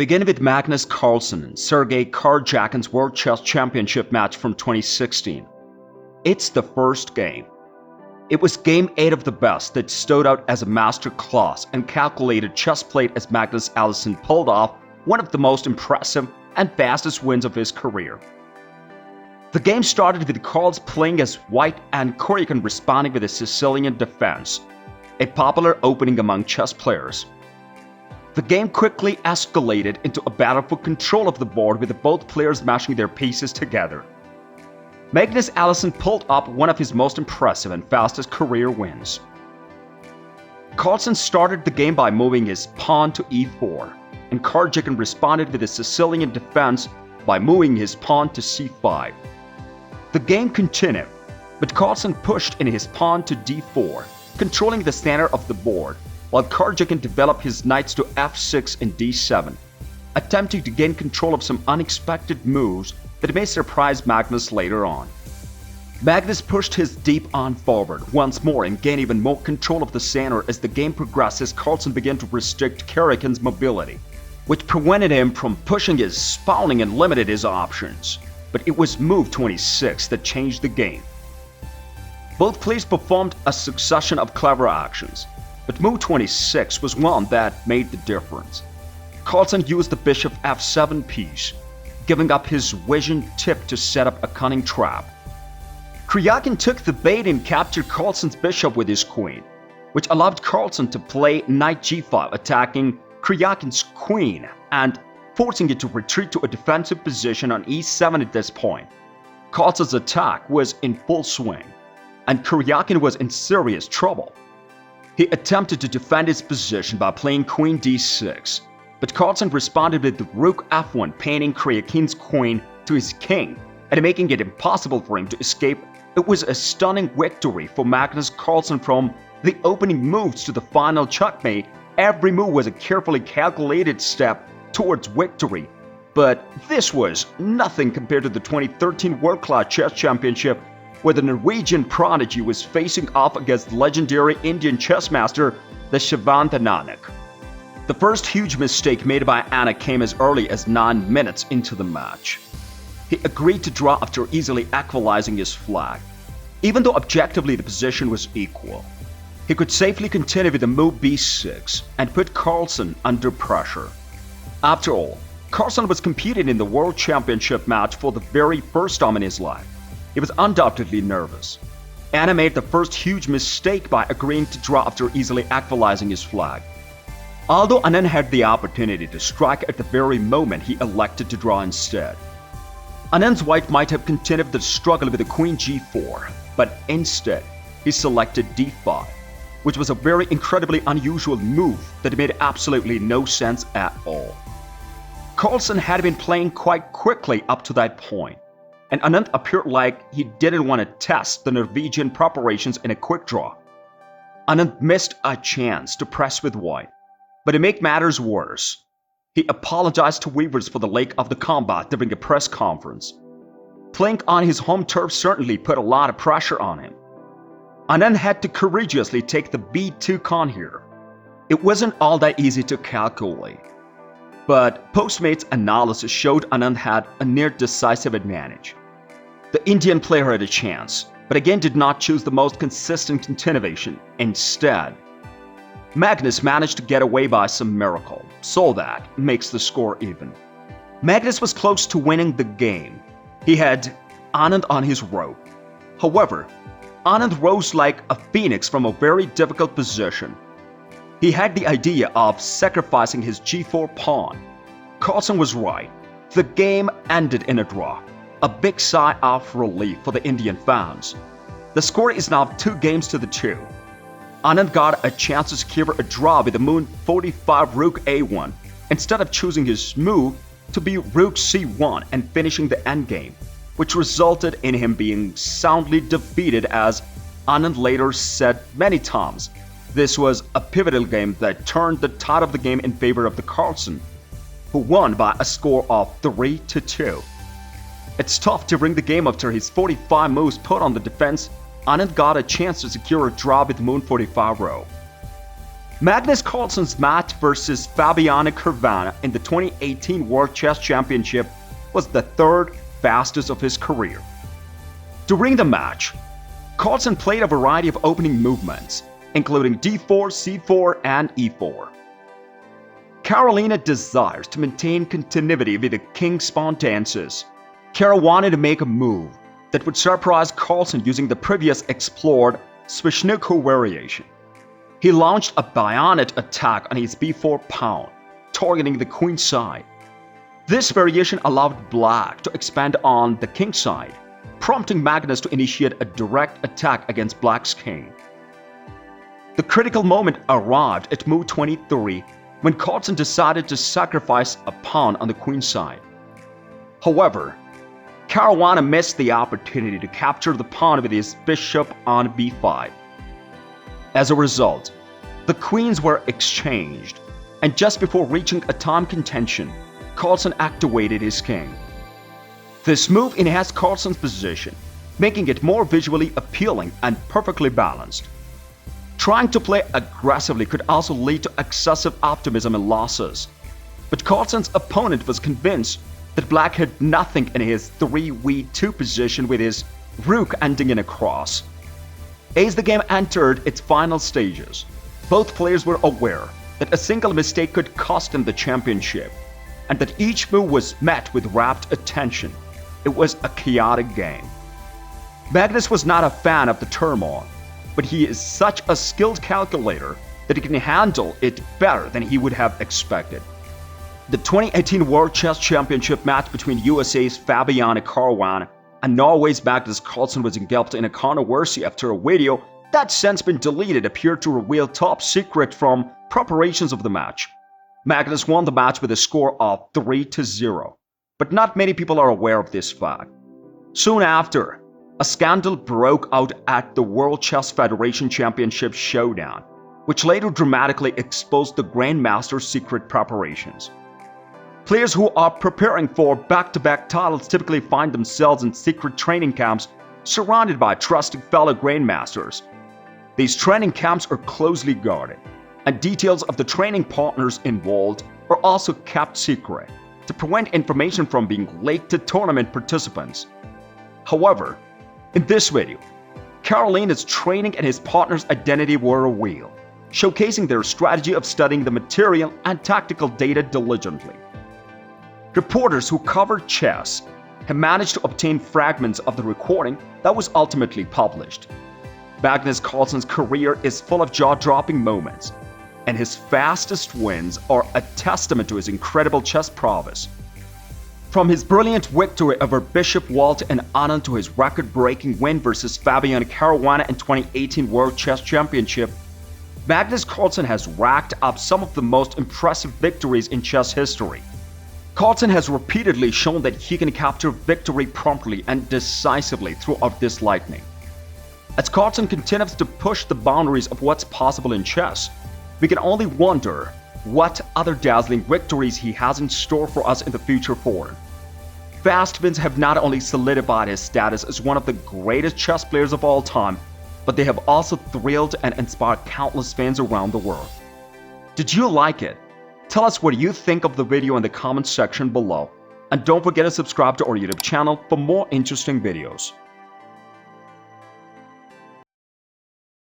Begin with Magnus Carlsen and Sergey Karjakin's World Chess Championship match from 2016. It's the first game. It was game 8 of the best that stood out as a master class and calculated chess play as Magnus Allison pulled off one of the most impressive and fastest wins of his career. The game started with Carlsen playing as white and Kuryakyn responding with a Sicilian Defense, a popular opening among chess players. The game quickly escalated into a battle for control of the board with both players mashing their pieces together. Magnus Allison pulled up one of his most impressive and fastest career wins. Carlson started the game by moving his pawn to e4, and Karjakan responded with a Sicilian Defense by moving his pawn to c5. The game continued, but Carlson pushed in his pawn to d4, controlling the center of the board, while Karjakan developed his knights to f6 and d7, attempting to gain control of some unexpected moves that may surprise Magnus later on. Magnus pushed his deep pawn forward once more and gained even more control of the center as the game progresses. Carlson began to restrict Karjakan's mobility, which prevented him from pushing his spawning and limited his options. But it was move 26 that changed the game. Both players performed a succession of clever actions, but move 26 was one that made the difference. Carlson used the bishop f7 piece, giving up his vision tip to set up a cunning trap. Kriyaka took the bait and captured Carlson's bishop with his queen, which allowed Carlson to play knight g5, attacking Kryakin's queen and forcing it to retreat to a defensive position on e7 at this point. Carlson's attack was in full swing, and Karjakan was in serious trouble. He attempted to defend his position by playing queen d6, but Carlson responded with the rook f1, pinning Karjakin's queen to his king and making it impossible for him to escape. It was a stunning victory for Magnus Carlsen. From the opening moves to the final checkmate, every move was a carefully calculated step towards victory. But this was nothing compared to the 2013 World Class Chess Championship, where the Norwegian prodigy was facing off against legendary Indian chess master, the Shivanta Nanak. The first huge mistake made by Nanak came as early as 9 minutes into the match. He agreed to draw after easily equalizing his flag. Even though objectively the position was equal, he could safely continue with the move b6 and put Carlsen under pressure. After all, Carlsen was competing in the World Championship match for the very first time in his life. He was undoubtedly nervous. Nanak made the first huge mistake by agreeing to draw after easily equalizing his flag. Although Anand had the opportunity to strike at the very moment, he elected to draw instead. Anand's white might have continued the struggle with the queen g4, but instead he selected d5, which was a very incredibly unusual move that made absolutely no sense at all. Carlsen had been playing quite quickly up to that point, and Anand appeared like he didn't want to test the Norwegian preparations in a quick draw. Anand missed a chance to press with white, but to make matters worse, he apologized to viewers for the lack of the combat during a press conference. Playing on his home turf certainly put a lot of pressure on him. Anand had to courageously take the b2 pawn here. It wasn't all that easy to calculate, but Postmates analysis showed Anand had a near-decisive advantage. The Indian player had a chance, but again did not choose the most consistent continuation. Instead, Magnus managed to get away by some miracle, so that makes the score even. Magnus was close to winning the game. He had Anand on his rope. However, Anand rose like a phoenix from a very difficult position. He had the idea of sacrificing his g4 pawn. Carlsen was right. The game ended in a draw. A big sigh of relief for the Indian fans. The score is now 2-2. Anand got a chance to secure a draw with the move 45 rook a1 instead of choosing his move to be rook c1 and finishing the endgame, which resulted in him being soundly defeated. As Anand later said many times, this was a pivotal game that turned the tide of the game in favor of the Carlsen, who won by a score of 3-2. It's tough to bring the game after his 45 moves put on the defense. Anand got a chance to secure a draw with moon 45 row. Magnus Carlsen's match versus Fabiano Caruana in the 2018 World Chess Championship was the third fastest of his career. During the match, Carlsen played a variety of opening movements, including d4, c4, and e4. Carolina desires to maintain continuity with the king's pawn dances. Kara wanted to make a move that would surprise Carlsen using the previous explored Sveshnikov variation. He launched a bayonet attack on his b4 pawn, targeting the queen side. This variation allowed black to expand on the king side, prompting Magnus to initiate a direct attack against black's king. The critical moment arrived at move 23 when Carlsen decided to sacrifice a pawn on the queen side. However, Caruana missed the opportunity to capture the pawn with his bishop on b5. As a result, the queens were exchanged, and just before reaching a time contention, Carlsen activated his king. This move enhanced Carlsen's position, making it more visually appealing and perfectly balanced. Trying to play aggressively could also lead to excessive optimism and losses, but Carlsen's opponent was convinced that black had nothing in his 3v2 position with his rook ending in a cross. As the game entered its final stages, both players were aware that a single mistake could cost them the championship, and that each move was met with rapt attention. It was a chaotic game. Magnus was not a fan of the turmoil, but he is such a skilled calculator that he can handle it better than he would have expected. The 2018 World Chess Championship match between USA's Fabiano Caruana and Norway's Magnus Carlsen was engulfed in a controversy after a video that's since been deleted appeared to reveal top secret from preparations of the match. Magnus won the match with a score of 3-0, but not many people are aware of this fact. Soon after, a scandal broke out at the World Chess Federation Championship Showdown, which later dramatically exposed the Grandmaster's secret preparations. Players who are preparing for back-to-back titles typically find themselves in secret training camps surrounded by trusted fellow Grandmasters. These training camps are closely guarded, and details of the training partners involved are also kept secret to prevent information from being leaked to tournament participants. However, in this video, Carolina's training and his partner's identity were revealed, showcasing their strategy of studying the material and tactical data diligently. Reporters who covered chess have managed to obtain fragments of the recording that was ultimately published. Magnus Carlsen's career is full of jaw-dropping moments, and his fastest wins are a testament to his incredible chess prowess. From his brilliant victory over Bishop Walt and Anand to his record-breaking win versus Fabiano Caruana in 2018 World Chess Championship, Magnus Carlsen has racked up some of the most impressive victories in chess history. Carlsen has repeatedly shown that he can capture victory promptly and decisively throughout this lightning. As Carlsen continues to push the boundaries of what's possible in chess, we can only wonder what other dazzling victories he has in store for us in the future forward. Fast wins have not only solidified his status as one of the greatest chess players of all time, but they have also thrilled and inspired countless fans around the world. Did you like it? Tell us what you think of the video in the comments section below, and don't forget to subscribe to our YouTube channel for more interesting videos.